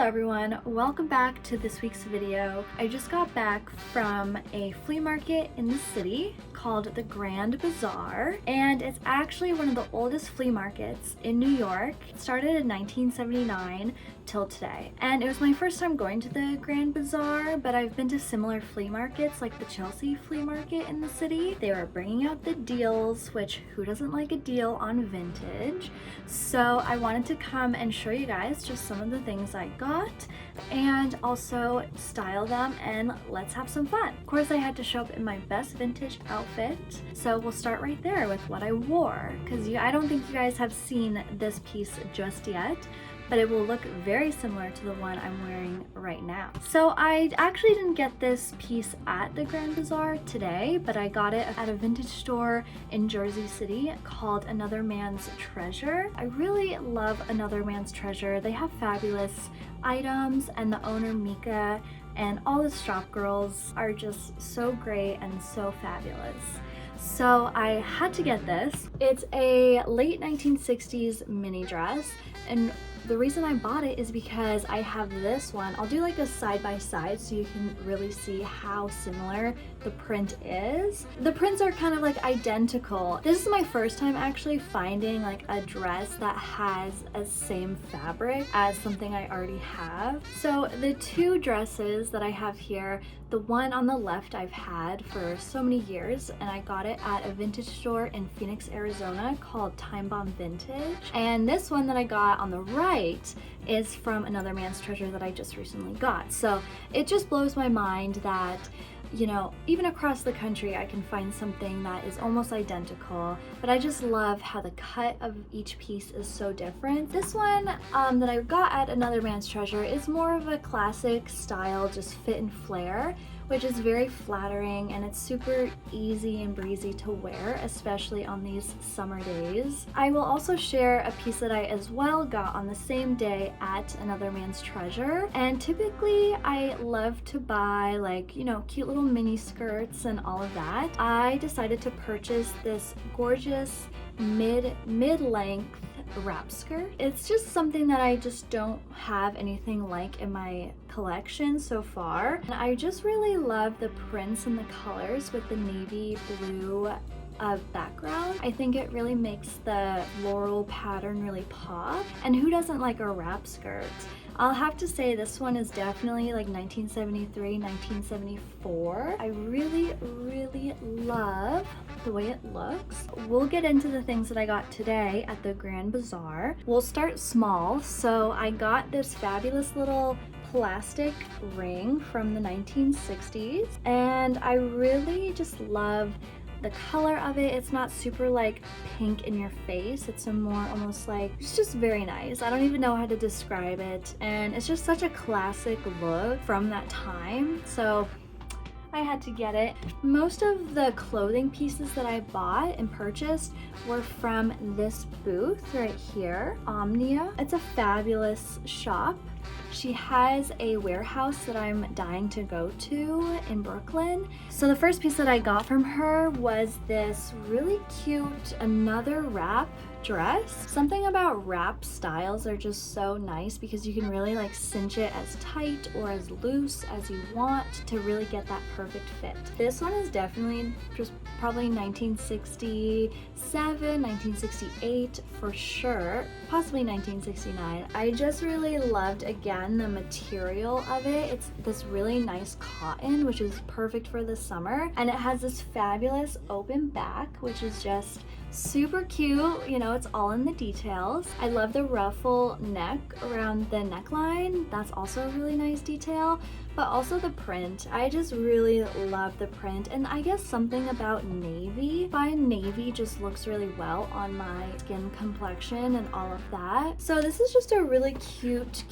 Hello everyone, welcome back to this week's video. I just got back from a flea market in the city called the Grand Bazaar, and it's actually one of the oldest flea markets in New York. It started in 1979 till today, and it was my first time going to the Grand Bazaar, but I've been to similar flea markets like the Chelsea flea market in the city. They were bringing out the deals, which who doesn't like a deal on vintage? So I wanted to come and show you guys just some of the things I got and also style them, and let's have some fun. Of course, I had to show up in my best vintage outfit, so we'll start right there with what I wore, because I don't think you guys have seen this piece just yet, but it will look very similar to the one I'm wearing right now. So I actually didn't get this piece at the Grand Bazaar today, but I got it at a vintage store in Jersey City called Another Man's Treasure. I really love Another Man's Treasure. They have fabulous items, and the owner Mika and all the shop girls are just so great and so fabulous. So I had to get this. It's a late 1960s mini dress, and the reason I bought it is because I have this one. I'll do like a side by side so you can really see how similar the print is. The prints are kind of like identical. This is my first time actually finding like a dress that has a same fabric as something I already have. So the two dresses that I have here, the one on the left I've had for so many years, and I got it at a vintage store in Phoenix, Arizona called Time Bomb Vintage. And this one that I got on the right is from Another Man's Treasure that I just recently got. So it just blows my mind that, you know, even across the country I can find something that is almost identical, but I just love how the cut of each piece is so different. This one that I got at Another Man's Treasure is more of a classic style, just fit and flare, which is very flattering, and it's super easy and breezy to wear, especially on these summer days. I will also share a piece that I as well got on the same day at Another Man's Treasure, and typically I love to buy like, you know, cute little mini skirts and all of that. I decided to purchase this gorgeous mid-length wrap skirt. It's just something that I just don't have anything like in my collection so far, and I just really love the prints and the colors with the navy blue background. I think it really makes the floral pattern really pop, and who doesn't like a wrap skirt? I'll have to say this one is definitely like 1973, 1974. I really love the way it looks. We'll get into the things that I got today at the Grand Bazaar. We'll start small. So I got this fabulous little plastic ring from the 1960s, and I really just love the color of it. It's not super like pink in your face. It's a more almost like, it's just very nice. I don't even know how to describe it, and it's just such a classic look from that time. So I had to get it. Most of the clothing pieces that I bought and purchased were from this booth right here, Omnia. It's a fabulous shop. She has a warehouse that I'm dying to go to in Brooklyn. So the first piece that I got from her was this really cute Another Wrap dress. Something about wrap styles are just so nice because you can really like cinch it as tight or as loose as you want to really get that perfect fit. This one is definitely just probably 1967, 1968 for sure, possibly 1969. I just really loved, again, the material of it. It's this really nice cotton, which is perfect for the summer, and it has this fabulous open back, which is just super cute. You know, it's all in the details. I love the ruffle neck around the neckline. That's also a really nice detail, but also the print. I just really love the print, and I guess something about navy. Fine navy just looks really well on my skin complexion and all of that. So this is just a really cute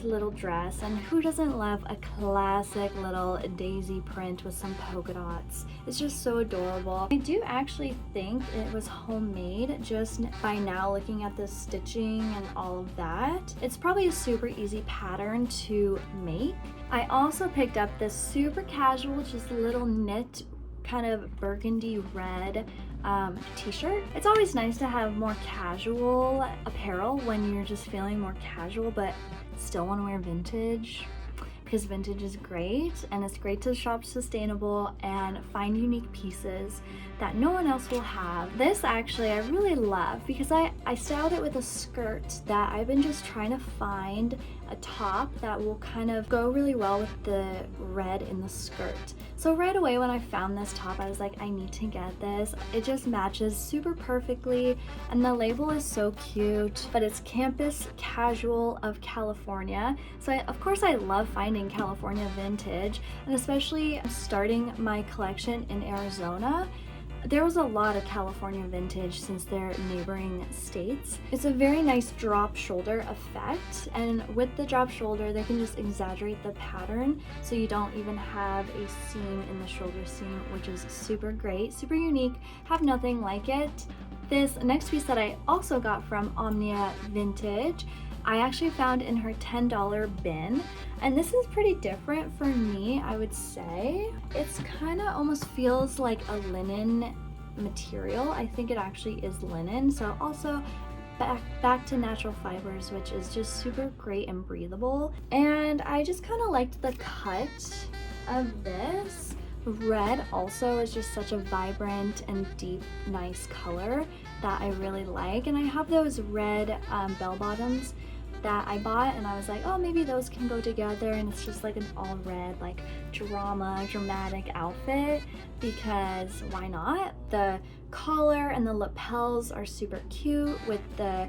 little dress, and who doesn't love a classic little daisy print with some polka dots? It's just so adorable. I do actually think it was homemade just by now looking at the stitching and all of that. It's probably a super easy pattern to make. I also picked up this super casual, just little knit kind of burgundy red t-shirt. It's always nice to have more casual apparel when you're just feeling more casual, but still want to wear vintage, because vintage is great, and it's great to shop sustainable and find unique pieces that no one else will have. This actually I really love because I styled it with a skirt that I've been just trying to find a top that will kind of go really well with the red in the skirt. So right away when I found this top, I was like, I need to get this. It just matches super perfectly, and the label is so cute, but it's Campus Casual of California. So of course I love finding California vintage, and especially starting my collection in Arizona. There was a lot of California vintage since they're neighboring states. It's a very nice drop shoulder effect, and with the drop shoulder they can just exaggerate the pattern so you don't even have a seam in the shoulder seam, which is super great, super unique, have nothing like it. This next piece that I also got from Omnia Vintage, I actually found in her $10 bin, and this is pretty different for me, I would say. It's kind of almost feels like a linen material. I think it actually is linen, so also back to natural fibers, which is just super great and breathable. And I just kind of liked the cut of this. Red also is just such a vibrant and deep, nice color that I really like, and I have those red bell bottoms that I bought, and I was like, oh, maybe those can go together, and it's just like an all red, like dramatic outfit, because why not? The collar and the lapels are super cute with the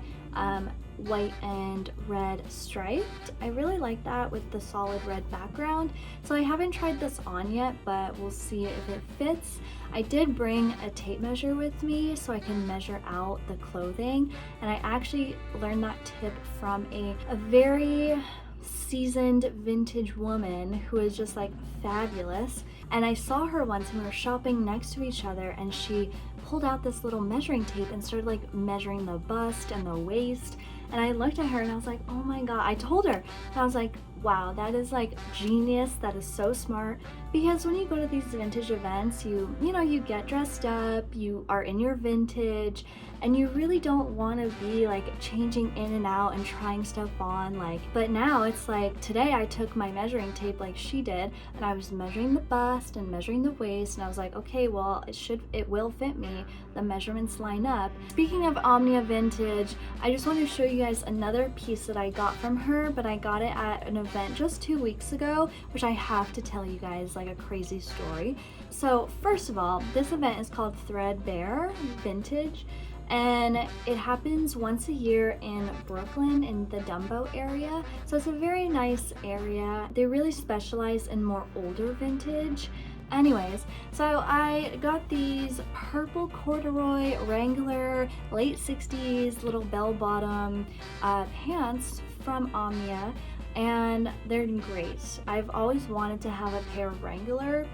white and red striped. I really like that with the solid red background. So I haven't tried this on yet, but we'll see if it fits. I did bring a tape measure with me so I can measure out the clothing, and I actually learned that tip from a very seasoned vintage woman who is just like fabulous. And I saw her once and we were shopping next to each other, and she pulled out this little measuring tape and started like measuring the bust and the waist. And I looked at her and I was like, oh my god. I told her, and I was like, wow, that is like genius. That is so smart. Because when you go to these vintage events, you know, you get dressed up, you are in your vintage, and you really don't want to be like changing in and out and trying stuff on, like, but now it's like, today I took my measuring tape like she did, and I was measuring the bust and measuring the waist, and I was like, okay, well, it will fit me. The measurements line up. Speaking of Omnia Vintage, I just want to show you guys another piece that I got from her, but I got it at an event just 2 weeks ago, which I have to tell you guys like a crazy story. So first of all, this event is called Threadbare Vintage, and it happens once a year in Brooklyn in the Dumbo area. So it's a very nice area. They really specialize in more older vintage. Anyways, so I got these purple corduroy Wrangler late 60s little bell-bottom pants from Omnia, and they're great. I've always wanted to have a pair of Wrangler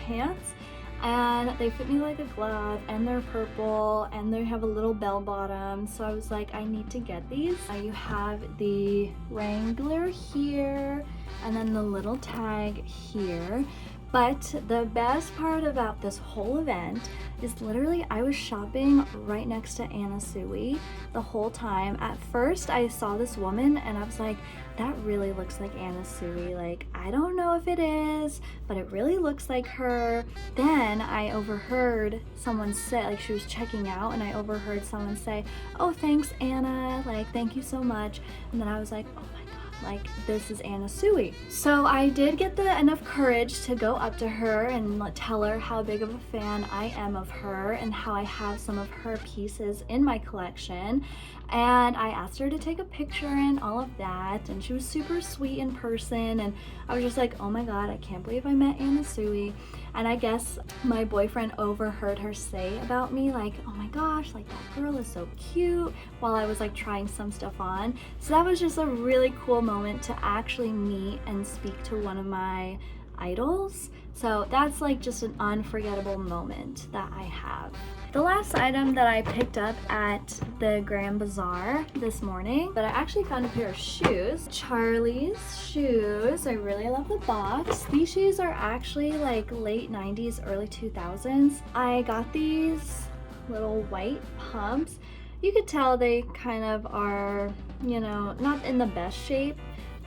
pants, and they fit me like a glove, and they're purple, and they have a little bell bottom, so I was like, I need to get these. You have the Wrangler here, and then the little tag here. But the best part about this whole event is literally I was shopping right next to Anna Sui the whole time. At first I saw this woman and I was like, that really looks like Anna Sui. Like, I don't know if it is, but it really looks like her. Then I overheard someone say, like, she was checking out, and I overheard someone say, oh, thanks Anna, like, thank you so much. And then I was like, oh my god, like, this is Anna Sui. So I did get enough courage to go up to her and tell her how big of a fan I am of her and how I have some of her pieces in my collection. And I asked her to take a picture and all of that, and she was super sweet in person, and I was just like, oh my god, I can't believe I met Anna Sui. And I guess my boyfriend overheard her say about me, like, oh my gosh, like, that girl is so cute, while I was like trying some stuff on. So that was just a really cool moment to actually meet and speak to one of my idols. So that's like just an unforgettable moment that I have. The last item that I picked up at the Grand Bazaar this morning, but I actually found a pair of shoes. Charlie's shoes. I really love the box. These shoes are actually like late 90s, early 2000s. I got these little white pumps. You could tell they kind of are, you know, not in the best shape,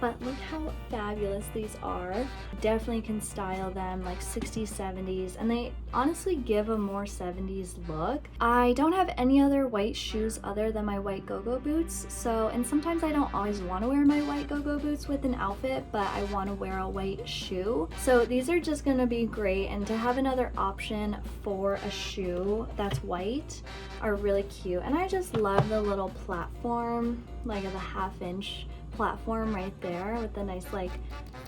but look how fabulous these are. Definitely can style them like 60s, 70s, and they honestly give a more 70s look. I don't have any other white shoes other than my white go-go boots, and sometimes I don't always want to wear my white go-go boots with an outfit, but I want to wear a white shoe. So these are just gonna be great, and to have another option for a shoe that's white are really cute. And I just love the little platform, like the 1/2-inch platform right there with the nice like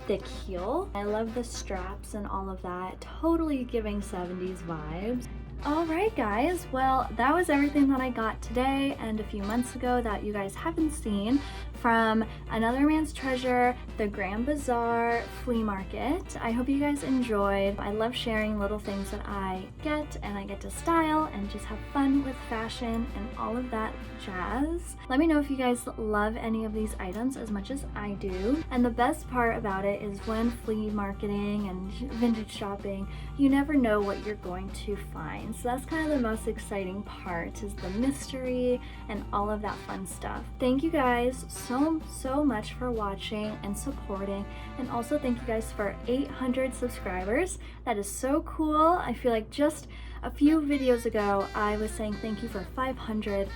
thick heel. I love the straps and all of that, totally giving 70s vibes. Alright guys, well that was everything that I got today and a few months ago that you guys haven't seen from Another Man's Treasure, the Grand Bazaar flea market. I hope you guys enjoyed. I love sharing little things that I get, and I get to style and just have fun with fashion and all of that jazz. Let me know if you guys love any of these items as much as I do. And the best part about it is when flea marketing and vintage shopping, you never know what you're going to find. So that's kind of the most exciting part, is the mystery and all of that fun stuff. Thank you guys so much for watching and supporting, and also thank you guys for 800 subscribers. That is so cool. I feel like just a few videos ago I was saying thank you for 500,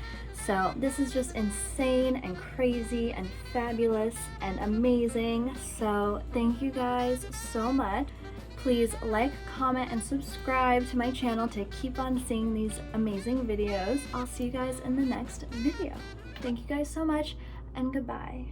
so this is just insane and crazy and fabulous and amazing. So thank you guys so much. Please like, comment, and subscribe to my channel to keep on seeing these amazing videos. I'll see you guys in the next video. Thank you guys so much, and goodbye.